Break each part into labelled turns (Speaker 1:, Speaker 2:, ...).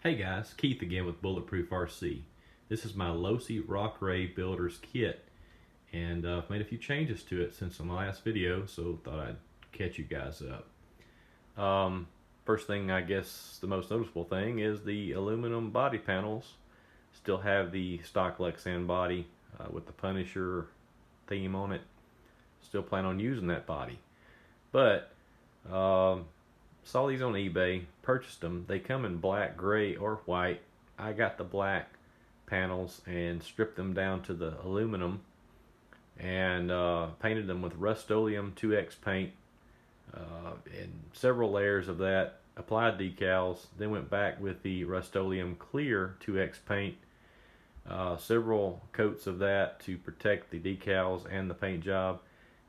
Speaker 1: Hey guys, Keith again with Bulletproof RC. This is my Losi Rock Rey Builder's Kit, and I've made a few changes to it since my last video, so thought I'd catch you guys up. First thing, I guess the most noticeable thing, is the aluminum body panels still have the stock Lexan body with the Punisher theme on it. Still plan on using that body, but saw these on eBay, purchased them. They come in black, gray, or white. I got the black panels and stripped them down to the aluminum and painted them with Rust-Oleum 2X paint and several layers of that. Applied decals, then went back with the Rust-Oleum clear 2X paint, several coats of that to protect the decals and the paint job.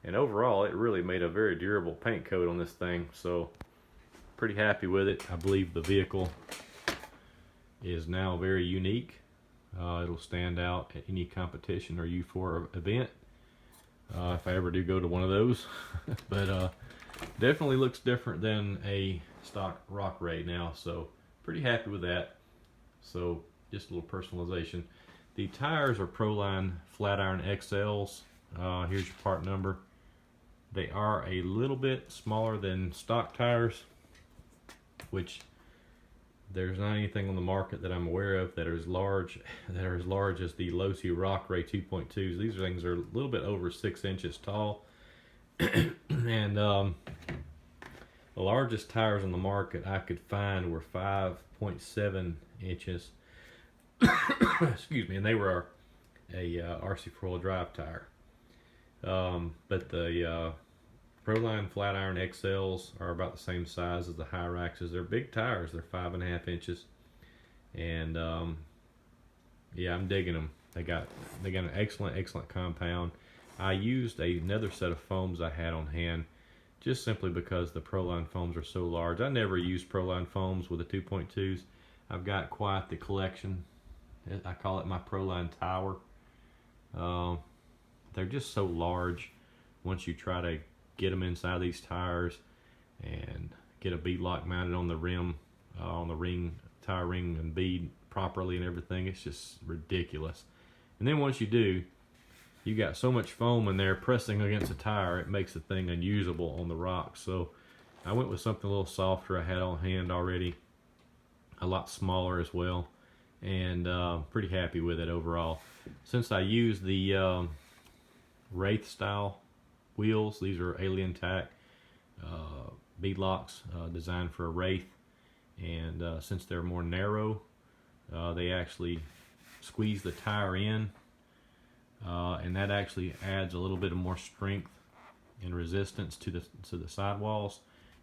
Speaker 1: And overall, it really made a very durable paint coat on this thing. So pretty happy with it. I believe the vehicle is now very unique. It'll stand out at any competition or U4 event if I ever do go to one of those. But definitely looks different than a stock Rock Rey now, so pretty happy with that. So just a little personalization. The tires are Proline Flat Iron XLs. Here's your part number. They are a little bit smaller than stock tires, which there's not anything on the market that I'm aware of that are as large as the Losi Rock Rey 2.2s. These things are a little bit over 6 inches tall. And the largest tires on the market I could find were 5.7 inches. Excuse me, and they were a RC four-wheel drive tire. But the Proline Flat Iron XLs are about the same size as the Hyraxes. They're big tires. They're 5.5 inches, and yeah, I'm digging them. They got an excellent compound. I used another set of foams I had on hand, just simply because the Proline foams are so large. I never used Proline foams with the 2.2s. I've got quite the collection. I call it my Proline tower. They're just so large. Once you try to get them inside these tires and get a bead lock mounted on the rim, on the ring, tire ring and bead properly and everything, it's just ridiculous. And then once you do, you got so much foam in there pressing against the tire, it makes the thing unusable on the rocks. So I went with something a little softer I had on hand already, a lot smaller as well, and pretty happy with it overall. Since I used the Wraith style wheels, these are Alien Tack bead locks designed for a Wraith, and since they're more narrow, they actually squeeze the tire in, and that actually adds a little bit of more strength and resistance to the sidewalls,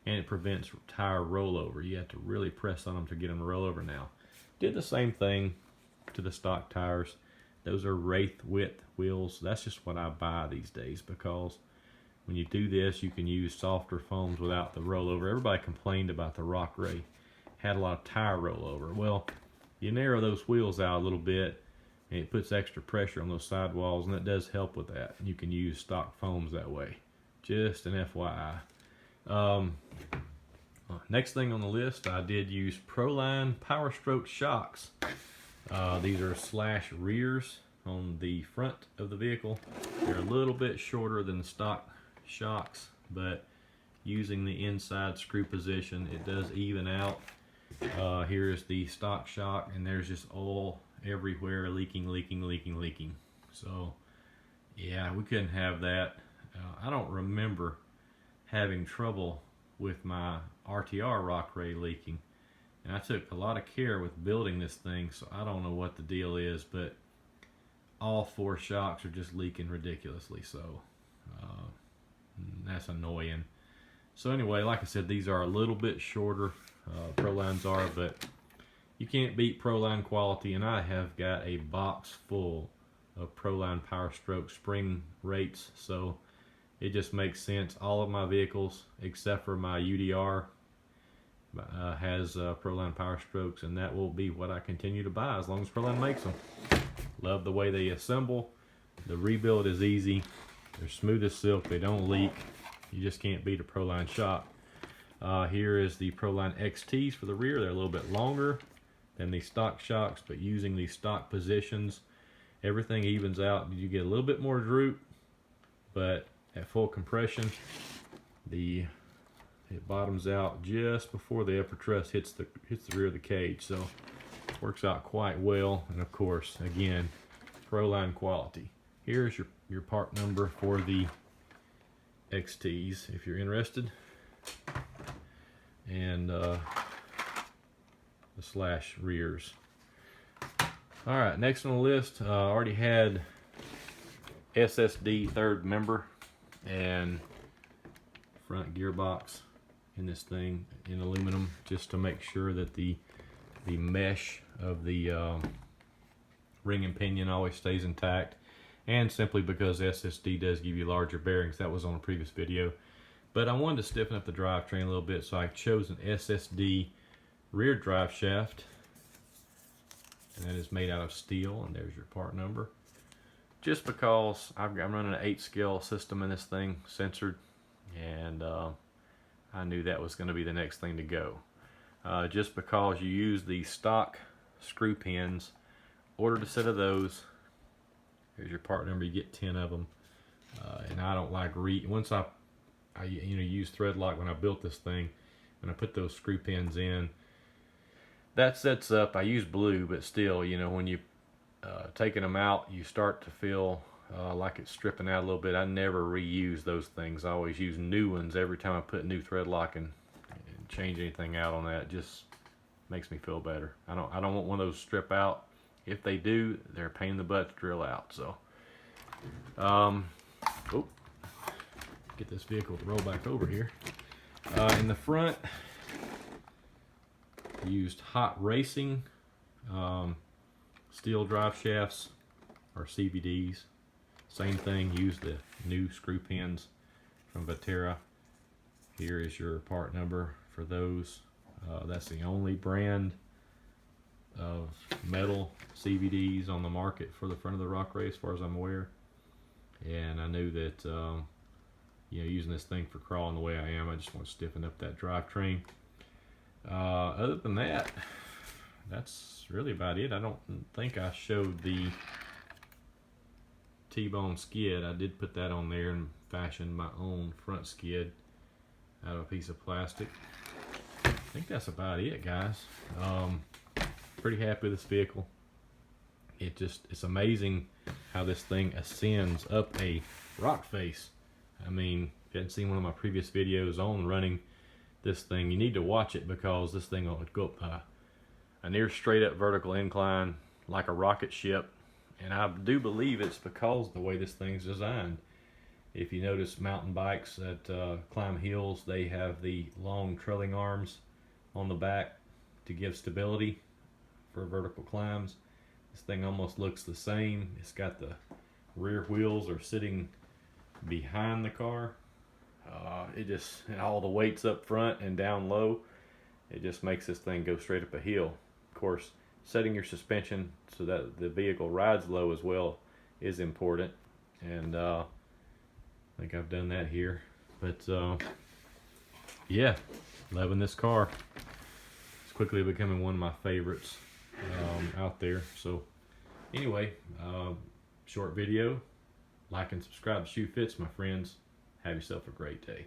Speaker 1: and it prevents tire rollover. You have to really press on them to get them to roll over. Now, did the same thing to the stock tires. Those are Wraith width wheels. That's just what I buy these days, because when you do this, you can use softer foams without the rollover. Everybody complained about the Rock Rey had a lot of tire rollover. Well, you narrow those wheels out a little bit, and it puts extra pressure on those sidewalls, and that does help with that. You can use stock foams that way. Just an FYI. Next thing on the list, I did use Proline Powerstroke shocks. These are slash rears on the front of the vehicle. They're a little bit shorter than the stock shocks, but using the inside screw position, it does even out. Here's the stock shock, and there's just oil everywhere, leaking. So yeah, we couldn't have that. I don't remember having trouble with my RTR Rock Rey leaking, and I took a lot of care with building this thing, so I don't know what the deal is, but all 4 shocks are just leaking ridiculously. So that's annoying. So anyway, like I said, these are a little bit shorter, Prolines are, but you can't beat Proline quality, and I have got a box full of Proline Powerstroke spring rates, so it just makes sense. All of my vehicles, except for my UDR, has Proline Powerstrokes, and that will be what I continue to buy as long as Proline makes them. Love the way they assemble. The rebuild is easy. They're smooth as silk. They don't leak. You just can't beat a Proline shock. Here is the Proline XTs for the rear. They're a little bit longer. than the stock shocks, but using these stock positions, everything evens out. You get a little bit more droop, but at full compression, it bottoms out just before the upper truss hits the rear of the cage. So it works out quite well. And of course, again, Proline quality. Here's your part number for the XTs if you're interested, and the slash rears. All right, next on the list, already had Ssd third member and front gearbox in this thing in aluminum, just to make sure that the mesh of the ring and pinion always stays intact, and simply because Ssd does give you larger bearings. That was on a previous video, but I wanted to stiffen up the drivetrain a little bit, so I chose an Ssd Rear Driveshaft, and that is made out of steel, and there's your part number. Just because I'm running an 8-scale system in this thing, censored, and I knew that was going to be the next thing to go. Just because you use the stock screw pins, ordered a set of those. Here's your part number. You get 10 of them, and I don't like once I used thread lock when I built this thing, and I put those screw pins in. That sets up. I use blue, but still, when you taking them out, you start to feel like it's stripping out a little bit. I never reuse those things. I always use new ones every time I put new thread lock and change anything out on that. It just makes me feel better. I don't want one of those strip out. If they do, they're a pain in the butt to drill out. So, get this vehicle to roll back over here. In the front, used Hot Racing steel drive shafts, or CVDs. Same thing, use the new screw pins from Vatera. Here is your part number for those. That's the only brand of metal CVDs on the market for the front of the Rock Rey, as far as I'm aware. And I knew that using this thing for crawling the way I am, I just want to stiffen up that drivetrain. Other than that, that's really about it. I don't think I showed the T-bone skid. I did put that on there and fashioned my own front skid out of a piece of plastic. I think that's about it, guys. Pretty happy with this vehicle. It's amazing how this thing ascends up a rock face. I mean, if you hadn't seen one of my previous videos on running this thing, you need to watch it, because this thing will go up a near straight up vertical incline like a rocket ship. And I do believe it's because of the way this thing's designed. If you notice, mountain bikes that climb hills, they have the long trailing arms on the back to give stability for vertical climbs. This thing almost looks the same. It's got the rear wheels are sitting behind the car. And all the weight's up front and down low. It just makes this thing go straight up a hill. Of course, setting your suspension so that the vehicle rides low as well is important, and I think I've done that here. But yeah, loving this car. It's quickly becoming one of my favorites out there. So anyway, short video. Like and subscribe to Shoe Fits, my friends. Have yourself a great day.